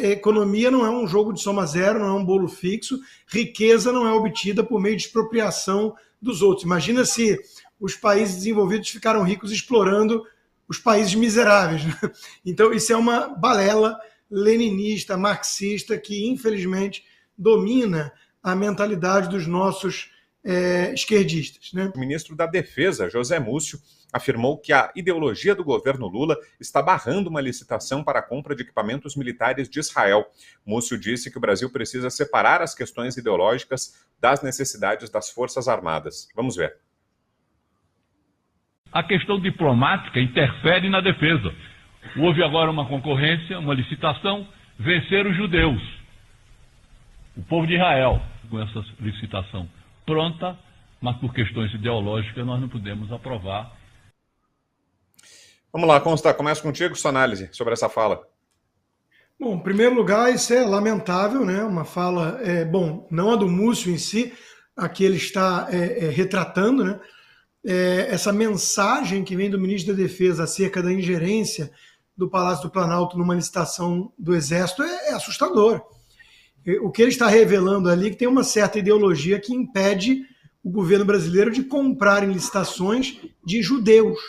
Economia não é um jogo de soma zero, não é um bolo fixo. Riqueza não é obtida por meio de expropriação dos outros. Imagina se os países desenvolvidos ficaram ricos explorando os países miseráveis. Então, isso é uma balela leninista, marxista, que infelizmente domina a mentalidade dos nossos esquerdistas, né? O ministro da Defesa, José Múcio, afirmou que a ideologia do governo Lula está barrando uma licitação para a compra de equipamentos militares de Israel. Múcio disse que o Brasil precisa separar as questões ideológicas das necessidades das Forças Armadas. Vamos ver. A questão diplomática interfere na defesa. Houve agora uma concorrência, uma licitação, venceram os judeus. O povo de Israel, com essa licitação pronta, mas por questões ideológicas nós não podemos aprovar. Vamos lá, Constant, começo contigo sua análise sobre essa fala. Bom, em primeiro lugar, isso é lamentável, né? Uma fala, não a do Múcio em si, a que ele está retratando, né? Essa mensagem que vem do ministro da Defesa acerca da ingerência do Palácio do Planalto numa licitação do Exército é assustador. O que ele está revelando ali é que tem uma certa ideologia que impede o governo brasileiro de comprar em licitações de judeus.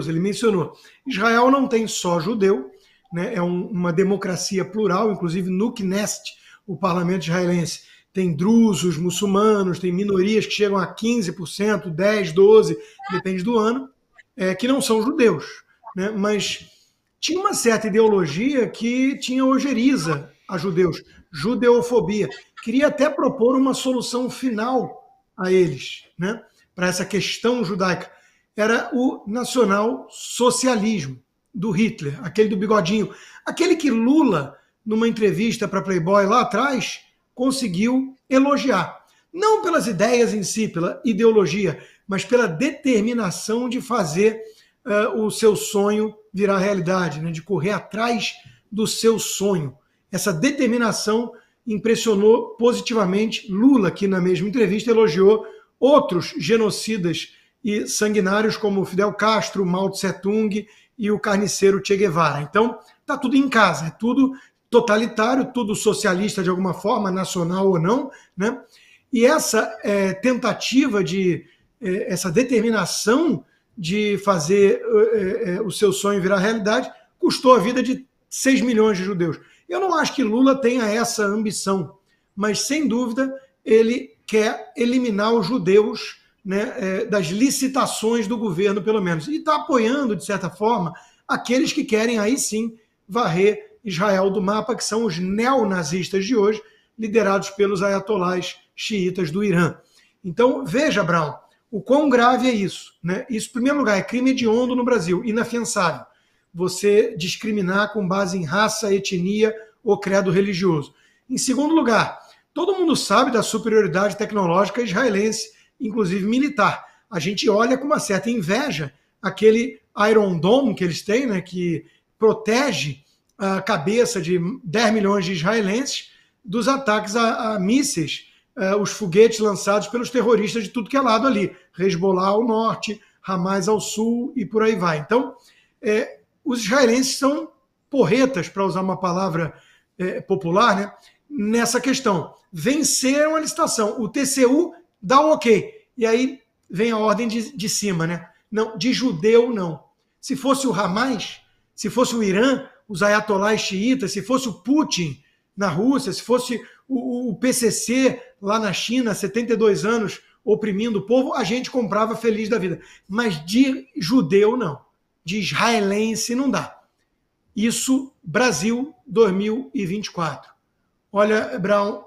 Ele mencionou. Israel não tem só judeu, né? É uma democracia plural, inclusive no Knesset, o parlamento israelense, tem drusos, muçulmanos, tem minorias que chegam a 15%, 10%, 12%, depende do ano, que não são judeus, né? Mas tinha uma certa ideologia que tinha ojeriza a judeus, judeofobia. Queria até propor uma solução final a eles, né? Para essa questão judaica. Era o nacional-socialismo do Hitler, aquele do bigodinho, aquele que Lula, numa entrevista para Playboy lá atrás, conseguiu elogiar. Não pelas ideias em si, pela ideologia, mas pela determinação de fazer o seu sonho virar realidade, né? De correr atrás do seu sonho. Essa determinação impressionou positivamente Lula, que na mesma entrevista elogiou outros genocidas e sanguinários como Fidel Castro, Mao Tse Tung e o carniceiro Che Guevara. Então, está tudo em casa, é tudo totalitário, tudo socialista de alguma forma, nacional ou não, né? E essa tentativa essa determinação de fazer o seu sonho virar realidade custou a vida de 6 milhões de judeus. Eu não acho que Lula tenha essa ambição, mas sem dúvida ele quer eliminar os judeus, né, das licitações do governo, pelo menos. E está apoiando, de certa forma, aqueles que querem aí sim varrer Israel do mapa, que são os neonazistas de hoje, liderados pelos ayatolás xiitas do Irã. Então, veja, Brown, o quão grave é isso, né? Isso, em primeiro lugar, é crime hediondo no Brasil, inafiançável. Você discriminar com base em raça, etnia ou credo religioso. Em segundo lugar, todo mundo sabe da superioridade tecnológica israelense, inclusive militar. A gente olha com uma certa inveja aquele Iron Dome que eles têm, né, que protege a cabeça de 10 milhões de israelenses dos ataques a mísseis, os foguetes lançados pelos terroristas de tudo que é lado ali. Hezbollah ao norte, Hamas ao sul e por aí vai. Então, os israelenses são porretas, para usar uma palavra popular, né, nessa questão. Venceram a licitação. O TCU dá o ok. E aí vem a ordem de cima, né? Não, de judeu, não. Se fosse o Hamas, se fosse o Irã, os ayatolás xiitas, se fosse o Putin na Rússia, se fosse o PCC lá na China, 72 anos, oprimindo o povo, a gente comprava feliz da vida. Mas de judeu, não. De israelense, não dá. Isso, Brasil 2024. Olha, Brown,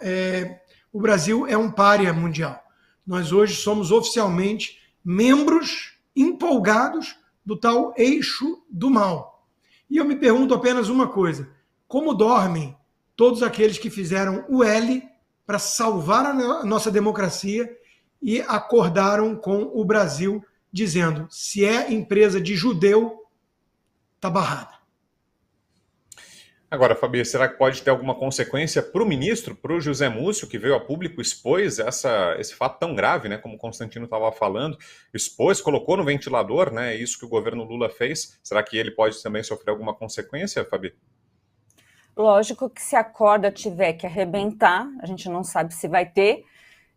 o Brasil é um pária mundial. Nós hoje somos oficialmente membros empolgados do tal eixo do mal. E eu me pergunto apenas uma coisa: como dormem todos aqueles que fizeram o L para salvar a nossa democracia e acordaram com o Brasil dizendo: se é empresa de judeu, está barrada? Agora, Fabi, será que pode ter alguma consequência para o ministro, para o José Múcio, que veio a público, expôs esse fato tão grave, né, como o Constantino estava falando, expôs, colocou no ventilador, né, isso que o governo Lula fez. Será que ele pode também sofrer alguma consequência, Fabi? lógico que se a corda tiver que arrebentar, a gente não sabe se vai ter,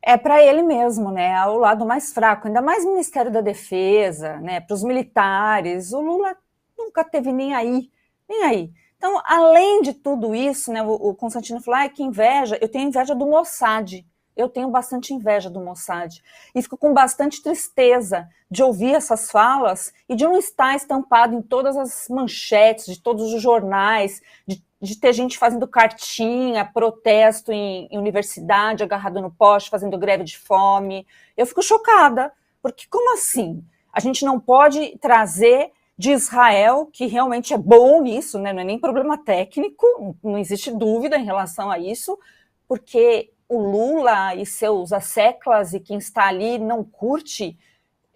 é para ele mesmo, né? É o lado mais fraco, ainda mais o Ministério da Defesa, né? Para os militares. O Lula nunca teve nem aí, nem aí. Então, além de tudo isso, né, o Constantino falou, que inveja, eu tenho inveja do Mossad, eu tenho bastante inveja do Mossad, e fico com bastante tristeza de ouvir essas falas e de não estar estampado em todas as manchetes, de todos os jornais, de ter gente fazendo cartinha, protesto em universidade, agarrado no poste, fazendo greve de fome. Eu fico chocada, porque como assim? A gente não pode trazer de Israel, que realmente é bom nisso, né? Não é nem problema técnico, não existe dúvida em relação a isso, porque o Lula e seus asseclas e quem está ali não curte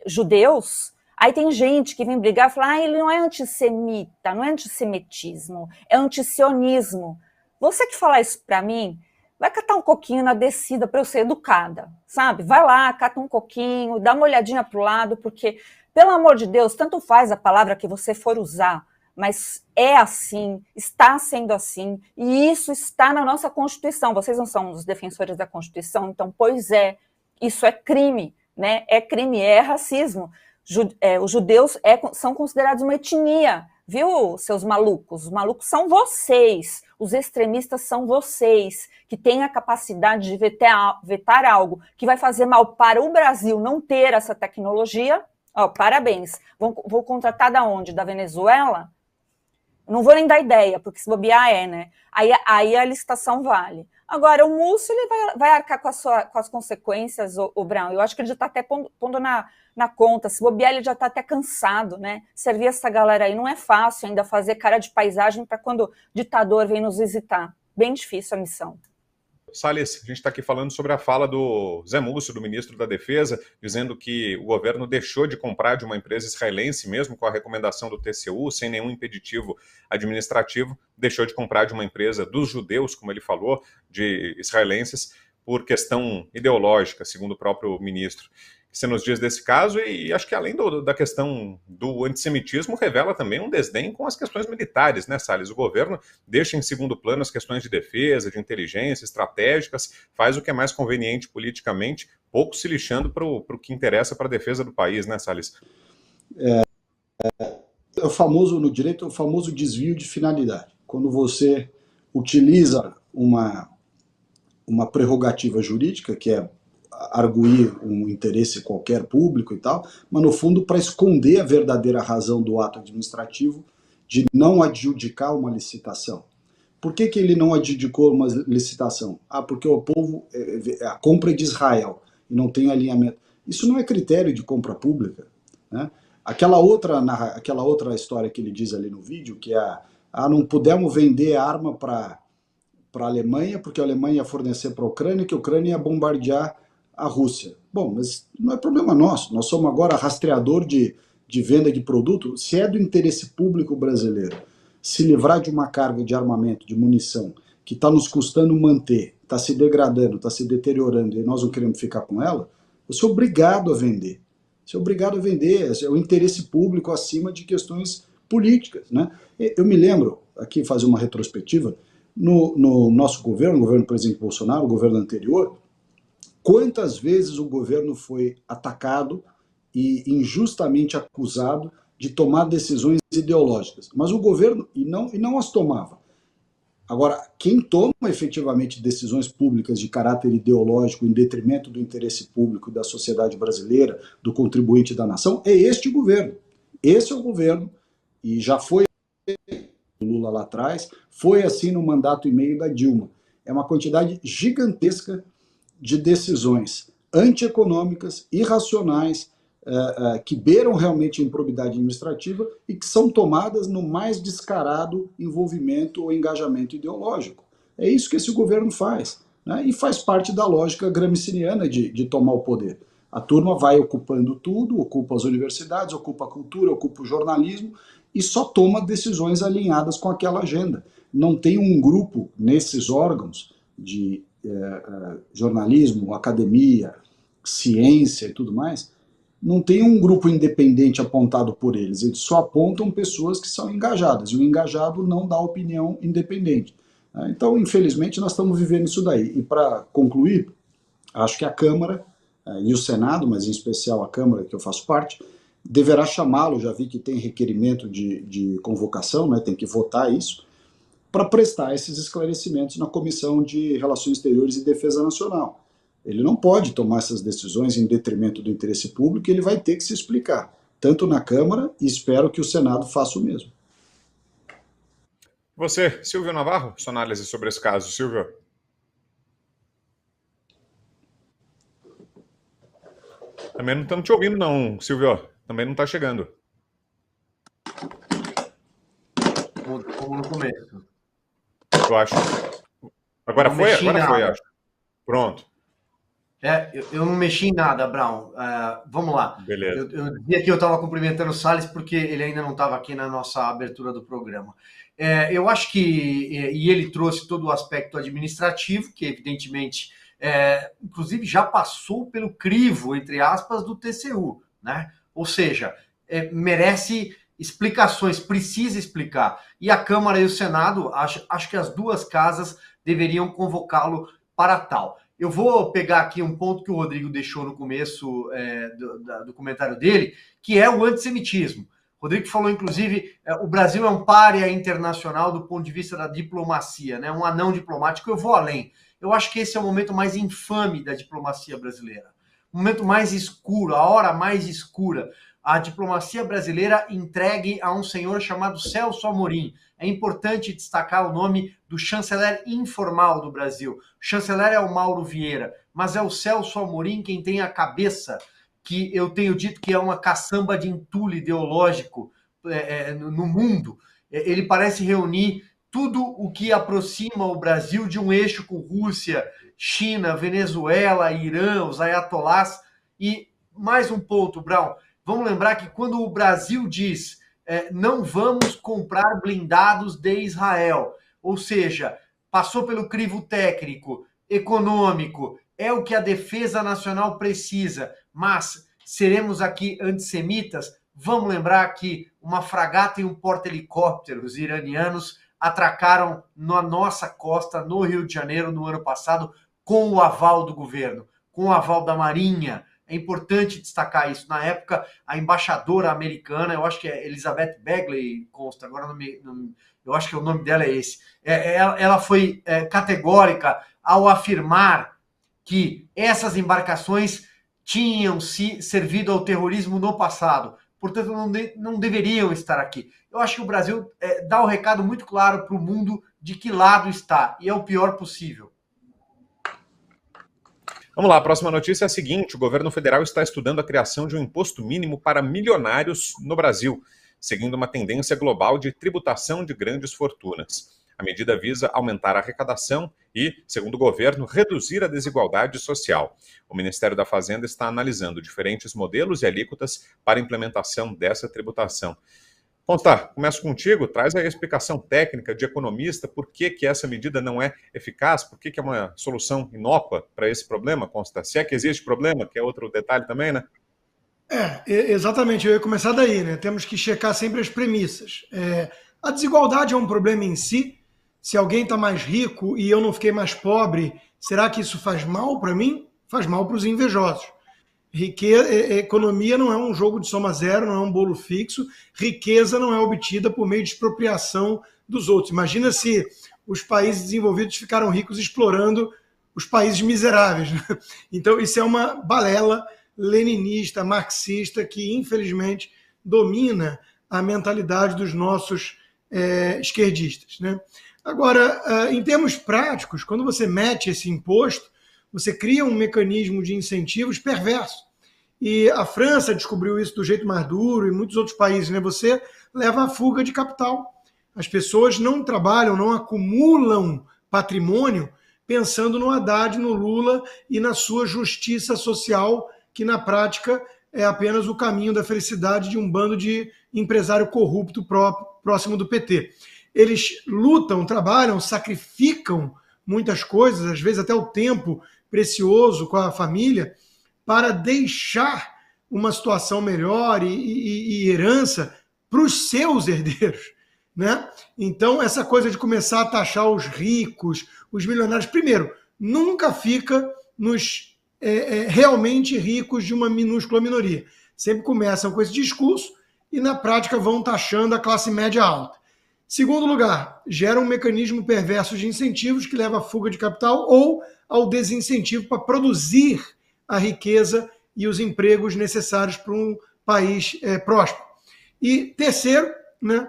judeus. Aí tem gente que vem brigar e fala, ele não é antissemita, não é antissemitismo, é antisionismo. Você que falar isso para mim, vai catar um coquinho na descida para eu ser educada, sabe? Vai lá, cata um coquinho, dá uma olhadinha pro lado, porque, pelo amor de Deus, tanto faz a palavra que você for usar, mas é assim, está sendo assim, e isso está na nossa Constituição. Vocês não são os defensores da Constituição, então, pois é, isso é crime, né? É crime, é racismo. Os judeus são considerados uma etnia, viu, seus malucos? Os malucos são vocês, os extremistas são vocês, que têm a capacidade de vetar algo que vai fazer mal para o Brasil não ter essa tecnologia. Parabéns. Vou contratar da onde? Da Venezuela? Não vou nem dar ideia, porque se bobear né? Aí a licitação vale. Agora, o Múcio ele vai arcar com as consequências, o Brown. Eu acho que ele já está até pondo na conta. Se bobear, ele já está até cansado, né? Servir essa galera aí não é fácil ainda fazer cara de paisagem para quando o ditador vem nos visitar. Bem difícil a missão. Salles, a gente está aqui falando sobre a fala do Zé Múcio, do ministro da Defesa, dizendo que o governo deixou de comprar de uma empresa israelense, mesmo com a recomendação do TCU, sem nenhum impeditivo administrativo, deixou de comprar de uma empresa dos judeus, como ele falou, de israelenses, por questão ideológica, segundo o próprio ministro. Você nos diz desse caso, e acho que além da questão do antissemitismo, revela também um desdém com as questões militares, né, Salles? O governo deixa em segundo plano as questões de defesa, de inteligência, estratégicas, faz o que é mais conveniente politicamente, pouco se lixando para o que interessa para a defesa do país, né, Salles? O famoso, no direito, o famoso desvio de finalidade. Quando você utiliza uma prerrogativa jurídica, que é arguir um interesse qualquer público e tal, mas no fundo para esconder a verdadeira razão do ato administrativo de não adjudicar uma licitação. Por que ele não adjudicou uma licitação? Porque o povo, a compra é de Israel e não tem alinhamento. Isso não é critério de compra pública, né? Aquela outra história que ele diz ali no vídeo, que é não pudemos vender arma para a Alemanha, porque a Alemanha ia fornecer para a Ucrânia, que a Ucrânia ia bombardear a Rússia. Bom, mas não é problema nosso. Nós somos agora rastreador de venda de produto. Se é do interesse público brasileiro se livrar de uma carga de armamento, de munição, que está nos custando manter, está se degradando, está se deteriorando, e nós não queremos ficar com ela, você é obrigado a vender. Você é obrigado a vender. É o interesse público acima de questões políticas, né? Eu me lembro, aqui fazer uma retrospectiva, no nosso governo, o governo do presidente Bolsonaro, o governo anterior, quantas vezes o governo foi atacado e injustamente acusado de tomar decisões ideológicas. Mas o governo, e não as tomava. Agora, quem toma efetivamente decisões públicas de caráter ideológico em detrimento do interesse público da sociedade brasileira, do contribuinte da nação, é este governo. Esse é o governo, e já foi o Lula lá atrás, foi assim no mandato e meio da Dilma. É uma quantidade gigantesca de decisões antieconômicas, irracionais, que beiram realmente a improbidade administrativa e que são tomadas no mais descarado envolvimento ou engajamento ideológico. É isso que esse governo faz, né? E faz parte da lógica gramsciana de tomar o poder. A turma vai ocupando tudo, ocupa as universidades, ocupa a cultura, ocupa o jornalismo e só toma decisões alinhadas com aquela agenda. Não tem um grupo nesses órgãos de jornalismo, academia, ciência e tudo mais, não tem um grupo independente apontado por eles só apontam pessoas que são engajadas, e o engajado não dá opinião independente. Então, infelizmente, nós estamos vivendo isso daí. E para concluir, acho que a Câmara e o Senado, mas em especial a Câmara, que eu faço parte, deverá chamá-lo, já vi que tem requerimento de convocação, né, tem que votar isso, para prestar esses esclarecimentos na Comissão de Relações Exteriores e Defesa Nacional. Ele não pode tomar essas decisões em detrimento do interesse público, e ele vai ter que se explicar, tanto na Câmara, e espero que o Senado faça o mesmo. Você, Silvio Navarro, sua análise sobre esse caso, Silvio? Também não estamos te ouvindo, não, Silvio. Também não está chegando. Como no começo. Eu acho. Agora foi? Agora foi, acho. Pronto. Eu não mexi em nada, Brown. Vamos lá. Beleza. Eu dizia que eu estava cumprimentando o Salles porque ele ainda não estava aqui na nossa abertura do programa. Eu acho que, e ele trouxe todo o aspecto administrativo, que evidentemente, inclusive já passou pelo crivo, entre aspas, do TCU, né? Ou seja, merece explicações, precisa explicar. E a Câmara e o Senado, acho que as duas casas deveriam convocá-lo para tal. Eu vou pegar aqui um ponto que o Rodrigo deixou no começo do comentário dele, que é o antissemitismo. O Rodrigo falou, inclusive, o Brasil é um pária internacional do ponto de vista da diplomacia, né? Um anão diplomático. Eu vou além. Eu acho que esse é o momento mais infame da diplomacia brasileira. O momento mais escuro, a hora mais escura. A diplomacia brasileira entregue a um senhor chamado Celso Amorim. É importante destacar o nome do chanceler informal do Brasil. O chanceler é o Mauro Vieira, mas é o Celso Amorim quem tem a cabeça, que eu tenho dito que é uma caçamba de entulho ideológico no mundo. Ele parece reunir tudo o que aproxima o Brasil de um eixo com Rússia, China, Venezuela, Irã, os ayatolás. E mais um ponto, Brown. Vamos lembrar que quando o Brasil diz não vamos comprar blindados de Israel, ou seja, passou pelo crivo técnico, econômico, é o que a defesa nacional precisa, mas seremos aqui antissemitas? Vamos lembrar que uma fragata e um porta-helicópteros iranianos atracaram na nossa costa, no Rio de Janeiro, no ano passado, com o aval do governo, com o aval da Marinha. É importante destacar isso. Na época, a embaixadora americana, eu acho que é Elizabeth Begley, consta, agora eu acho que o nome dela é esse, ela foi categórica ao afirmar que essas embarcações tinham se servido ao terrorismo no passado. Portanto, não deveriam estar aqui. Eu acho que o Brasil dá um recado muito claro para o mundo de que lado está, e é o pior possível. Vamos lá, a próxima notícia é a seguinte: o governo federal está estudando a criação de um imposto mínimo para milionários no Brasil, seguindo uma tendência global de tributação de grandes fortunas. A medida visa aumentar a arrecadação e, segundo o governo, reduzir a desigualdade social. O Ministério da Fazenda está analisando diferentes modelos e alíquotas para a implementação dessa tributação. Constar, começo contigo, traz aí a explicação técnica de economista, por que essa medida não é eficaz, por que é uma solução inócua para esse problema, Constar? Se é que existe problema, que é outro detalhe também, né? Exatamente, eu ia começar daí, né? Temos que checar sempre as premissas. A desigualdade é um problema em si. Se alguém está mais rico e eu não fiquei mais pobre, será que isso faz mal para mim? Faz mal para os invejosos. Economia não é um jogo de soma zero, não é um bolo fixo. Riqueza não é obtida por meio de expropriação dos outros. Imagina se os países desenvolvidos ficaram ricos explorando os países miseráveis. Então, isso é uma balela leninista, marxista, que infelizmente domina a mentalidade dos nossos esquerdistas, né? Agora, em termos práticos, quando você mete esse imposto, você cria um mecanismo de incentivos perverso. E a França descobriu isso do jeito mais duro, e muitos outros países, né? Você leva a fuga de capital. As pessoas não trabalham, não acumulam patrimônio pensando no Haddad, no Lula e na sua justiça social, que na prática é apenas o caminho da felicidade de um bando de empresário corrupto próximo do PT. Eles lutam, trabalham, sacrificam muitas coisas, às vezes até o tempo precioso com a família, para deixar uma situação melhor e herança para os seus herdeiros. né? Então, essa coisa de começar a taxar os ricos, os milionários, primeiro, nunca fica nos realmente ricos de uma minúscula minoria. Sempre começam com esse discurso e, na prática, vão taxando a classe média alta. Segundo lugar, gera um mecanismo perverso de incentivos que leva à fuga de capital ou ao desincentivo para produzir a riqueza e os empregos necessários para um país próspero. E terceiro, né,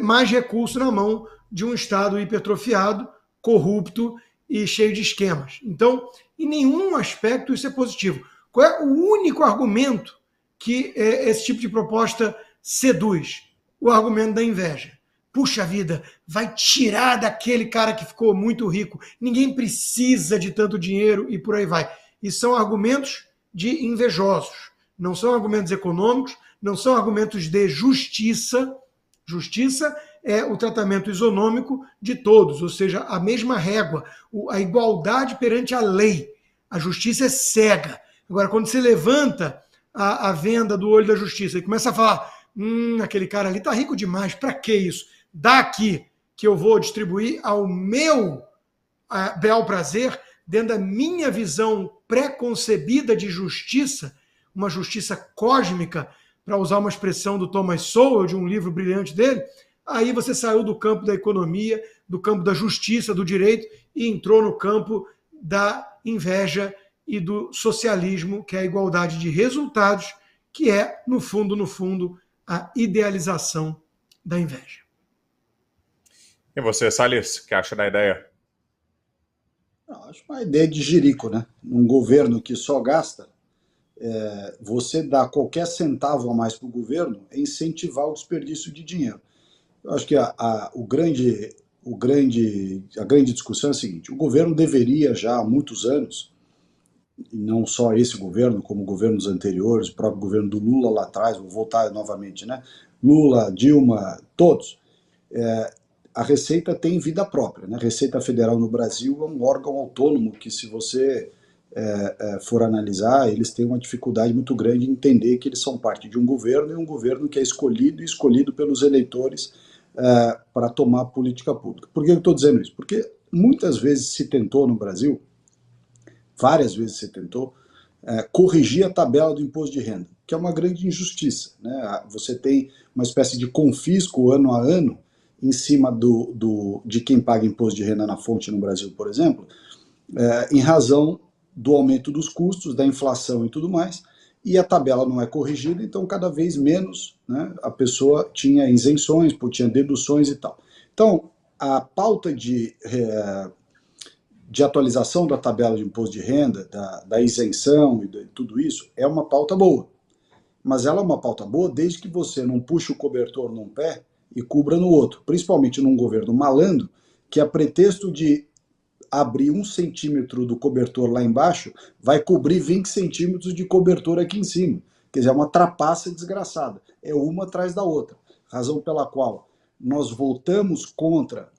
mais recurso na mão de um Estado hipertrofiado, corrupto e cheio de esquemas. Então, em nenhum aspecto isso é positivo. Qual é o único argumento que esse tipo de proposta seduz? O argumento da inveja. Puxa vida, vai tirar daquele cara que ficou muito rico. Ninguém precisa de tanto dinheiro e por aí vai. E são argumentos de invejosos. Não são argumentos econômicos, não são argumentos de justiça. Justiça é o tratamento isonômico de todos, ou seja, a mesma régua, a igualdade perante a lei. A justiça é cega. Agora, quando você levanta a venda do olho da justiça e começa a falar, aquele cara ali está rico demais, para que isso? Daqui que eu vou distribuir ao meu bel prazer, dentro da minha visão pré-concebida de justiça, uma justiça cósmica, para usar uma expressão do Thomas Sowell, de um livro brilhante dele, aí você saiu do campo da economia, do campo da justiça, do direito, e entrou no campo da inveja e do socialismo, que é a igualdade de resultados, que é, no fundo, a idealização da inveja. E você, Salles, o que acha da ideia? Acho uma ideia de jirico, né? Num governo que só gasta, você dar qualquer centavo a mais para o governo é incentivar o desperdício de dinheiro. Eu acho que a grande discussão é a seguinte: o governo deveria já há muitos anos, e não só esse governo, como governos anteriores, o próprio governo do Lula lá atrás, vou voltar novamente, né? Lula, Dilma, todos. A Receita tem vida própria, né? A Receita Federal no Brasil é um órgão autônomo que, se você for analisar, eles têm uma dificuldade muito grande em entender que eles são parte de um governo, e um governo que é escolhido pelos eleitores para tomar política pública. Por que eu estou dizendo isso? Porque muitas vezes se tentou no Brasil, várias vezes se tentou, corrigir a tabela do imposto de renda, que é uma grande injustiça, né? Você tem uma espécie de confisco ano a ano em cima de quem paga imposto de renda na fonte no Brasil, por exemplo, em razão do aumento dos custos, da inflação e tudo mais, e a tabela não é corrigida, então cada vez menos, né, a pessoa tinha isenções, tinha deduções e tal. Então, a pauta de atualização da tabela de imposto de renda, da isenção e de tudo isso, é uma pauta boa. Mas ela é uma pauta boa desde que você não puxe o cobertor num pé e cubra no outro, principalmente num governo malandro, que a pretexto de abrir 1 centímetro do cobertor lá embaixo, vai cobrir 20 centímetros de cobertor aqui em cima. Quer dizer, é uma trapaça desgraçada. É uma atrás da outra. Razão pela qual nós voltamos contra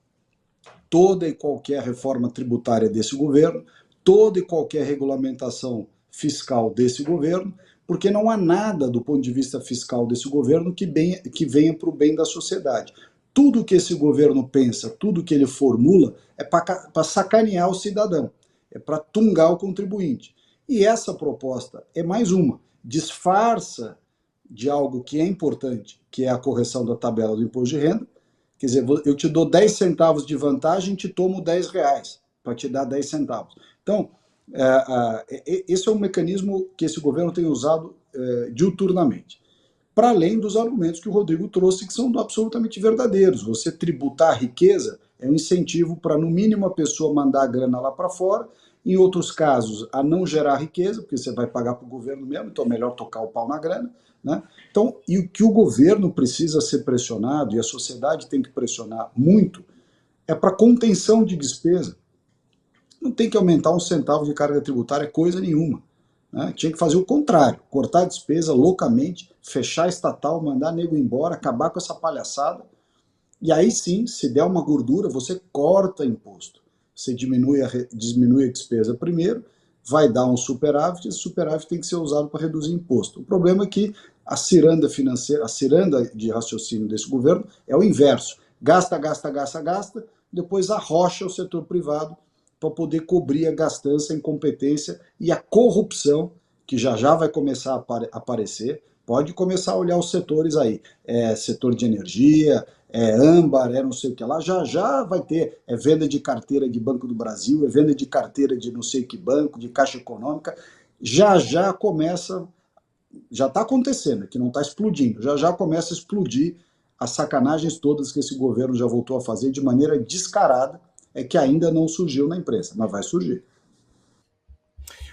toda e qualquer reforma tributária desse governo, toda e qualquer regulamentação fiscal desse governo, porque não há nada do ponto de vista fiscal desse governo que venha para o bem da sociedade. Tudo que esse governo pensa, tudo que ele formula, é para sacanear o cidadão, é para tungar o contribuinte. E essa proposta é mais uma, disfarça de algo que é importante, que é a correção da tabela do imposto de renda. Quer dizer, eu te dou 10 centavos de vantagem, te tomo 10 reais para te dar 10 centavos. Então, esse é um mecanismo que esse governo tem usado diuturnamente. Para além dos argumentos que o Rodrigo trouxe, que são absolutamente verdadeiros. Você tributar a riqueza é um incentivo para, no mínimo, a pessoa mandar a grana lá para fora. Em outros casos, a não gerar riqueza, porque você vai pagar para o governo mesmo, então é melhor tocar o pau na grana, né? Então, e o que o governo precisa ser pressionado, e a sociedade tem que pressionar muito, é para contenção de despesa. Não tem que aumentar 1 centavo de carga tributária, coisa nenhuma, né? Tinha que fazer o contrário, cortar a despesa loucamente, fechar a estatal, mandar nego embora, acabar com essa palhaçada, e aí sim, se der uma gordura, você corta imposto. Você diminui a despesa primeiro, vai dar um superávit, esse superávit tem que ser usado para reduzir imposto. O problema é que a ciranda financeira, a ciranda de raciocínio desse governo é o inverso. Gasta, gasta, gasta, gasta, depois arrocha o setor privado para poder cobrir a gastança, a incompetência e a corrupção, que já vai começar a aparecer. Pode começar a olhar os setores aí, setor de energia, âmbar, não sei o que lá, já vai ter venda de carteira de Banco do Brasil, venda de carteira de não sei que banco, de Caixa Econômica, já começa, já está acontecendo, que não está explodindo, já começa a explodir as sacanagens todas que esse governo já voltou a fazer de maneira descarada, que ainda não surgiu na imprensa, mas vai surgir.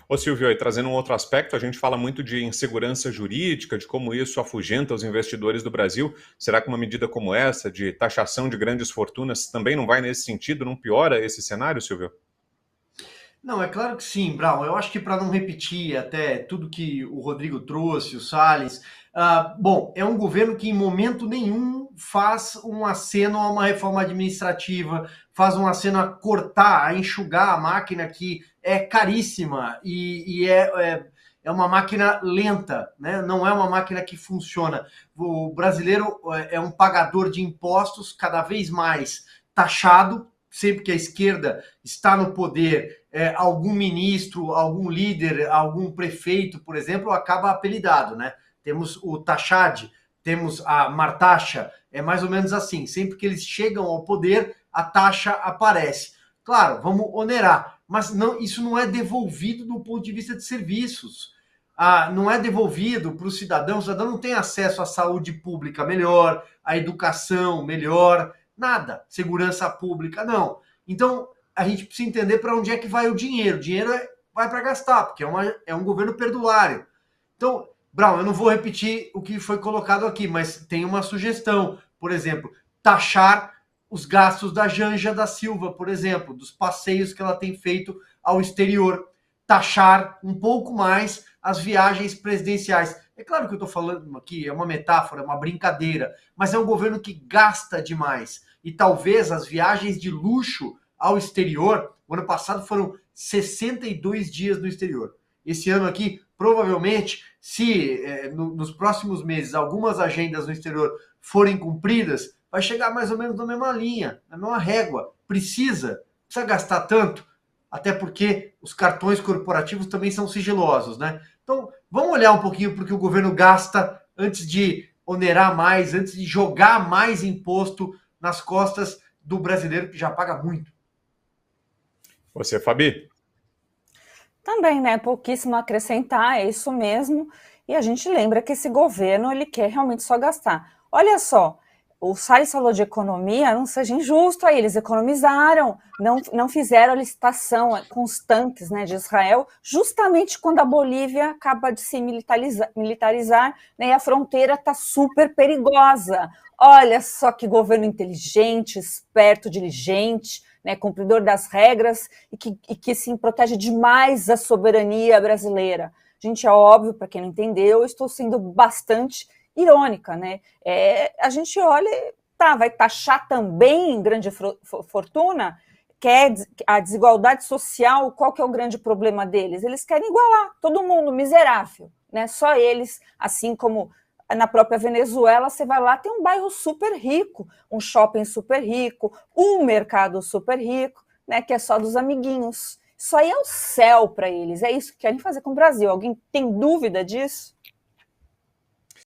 Ô Silvio, e trazendo um outro aspecto, a gente fala muito de insegurança jurídica, de como isso afugenta os investidores do Brasil. Será que uma medida como essa, de taxação de grandes fortunas, também não vai nesse sentido, não piora esse cenário, Silvio? Não, é claro que sim, Brown. Eu acho que para não repetir até tudo que o Rodrigo trouxe, o Salles, bom, é um governo que em momento nenhum faz um aceno a uma reforma administrativa, faz um aceno a cortar, a enxugar a máquina que é caríssima e é uma máquina lenta, né? Não é uma máquina que funciona. O brasileiro é um pagador de impostos cada vez mais taxado, sempre que a esquerda está no poder, algum ministro, algum líder, algum prefeito, por exemplo, acaba apelidado, né? Temos o Taxade, temos a Martaxa, é mais ou menos assim. Sempre que eles chegam ao poder, a taxa aparece. Claro, vamos onerar, mas não, isso não é devolvido do ponto de vista de serviços. Não é devolvido para o cidadão não tem acesso à saúde pública melhor, à educação melhor, nada. Segurança pública, não. Então, a gente precisa entender para onde é que vai o dinheiro. O dinheiro vai para gastar, porque é um governo perdulário. Então, Brown, eu não vou repetir o que foi colocado aqui, mas tem uma sugestão. Por exemplo, taxar os gastos da Janja da Silva, por exemplo, dos passeios que ela tem feito ao exterior. Taxar um pouco mais as viagens presidenciais. É claro que eu estou falando aqui, é uma metáfora, é uma brincadeira, mas é um governo que gasta demais. E talvez as viagens de luxo ao exterior, o ano passado foram 62 dias no exterior. Esse ano aqui, provavelmente, se nos próximos meses algumas agendas no exterior forem cumpridas, vai chegar mais ou menos na mesma linha, na mesma régua. Precisa gastar tanto, até porque os cartões corporativos também são sigilosos, né? Então, vamos olhar um pouquinho para o que o governo gasta antes de onerar mais, antes de jogar mais imposto nas costas do brasileiro que já paga muito. Você, Fabi? Também, né? Pouquíssimo a acrescentar, é isso mesmo. E a gente lembra que esse governo, ele quer realmente só gastar. Olha só, o Salles falou de economia, não seja injusto aí, eles economizaram, não fizeram a licitação com os tanques, né, de Israel, justamente quando a Bolívia acaba de se militarizar, né, e a fronteira está super perigosa. Olha só que governo inteligente, esperto, diligente, né, cumpridor das regras e que sim, protege demais a soberania brasileira. Gente, é óbvio, para quem não entendeu, eu estou sendo bastante irônica, né? A gente olha, vai taxar também grande fortuna, quer a desigualdade social, qual que é o grande problema deles? Eles querem igualar todo mundo, miserável, né? Só eles, assim como na própria Venezuela, você vai lá, tem um bairro super rico, um shopping super rico, um mercado super rico, né, que é só dos amiguinhos. Isso aí é o céu para eles, é isso que querem fazer com o Brasil. Alguém tem dúvida disso?